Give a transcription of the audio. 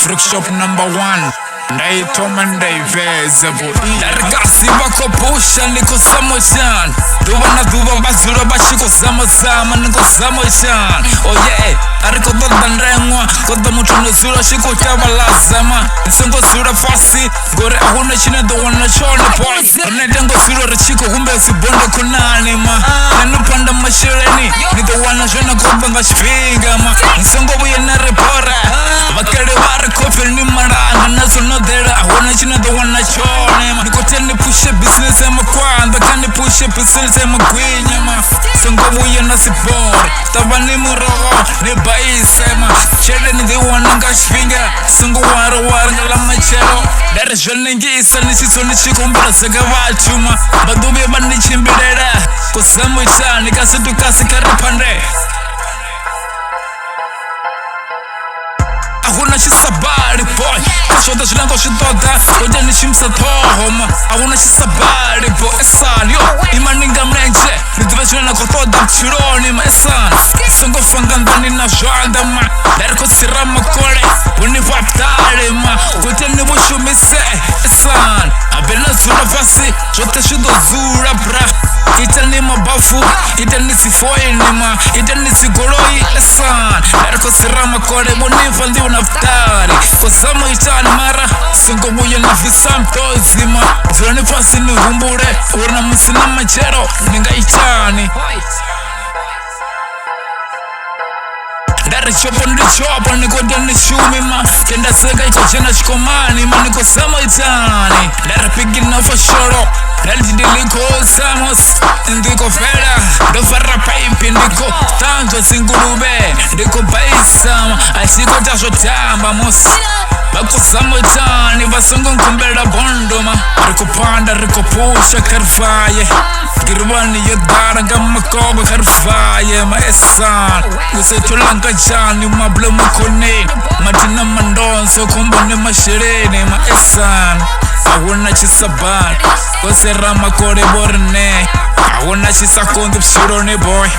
Fruit shop number 1 ndaitoma ndaiveza darigasi vakopusha niko samoshan duva na duva vazura vachiko zama niko samoshan oh yeah ariko doda ndrengwa koda mutu nozura shiko chava la zama nsongo zura fasi gore ahuna chine do wana chone boy nedengo zura rachiko humbe sibonde kunani ma nanupanda mashireni nido wana jona koda ngashpinga ma nsongo buye na repora vakere ware kofel ni maranga naso nodera ahuna chine do wana chone ma niko teni pushe business ema kwanda kani pushe business ema kwinya ma nsongo buye na sibore tabani murogo ni baisema chere ni de wana ngashpinga nsongo ware ngala machero dere jone ngisa nisiso nichikumbura sega vachuma badube banichimbirera kusamo itani kasitu kasikaripande ahuna chisabari boy kashoda chilango shitoda oja nishimsa tohoma ahuna chisabari boy esan yo imaninga mrenje nituve chilena kotoda chironi ma esan songo fangandani na jwanda ma derko sirama kore univaptare ma kote nivushumise esan abena zura fasi jote shido zura bra itani mabafu itani sifoini ma itani sigoroi esan derko sirama kore unifandi unaftari kozamo itani mara songo buye na fisamtozima zura nifasi ni humbure urna musina machero ninga itani Dare chopo ndichopo niko dani shumi ma kenda sega iko chena shikomani ma niko samo itani Dare pigi na fashoro Dare jidiliko samos ndiko fera dofara paipi ndiko tanjo singurube ndiko baisama asiko tasho tamba mos bako samo itani vasongo nkumbela bondoma riko panda riko pusha karfaye Girwani yodara gama kogo karfaye ma esan Use tulanga jani mable mukone Matina mandonso kumbone mashirene ma esan Ahuna chisabani Kose rama kore borne Ahuna chisakundi pshirone boy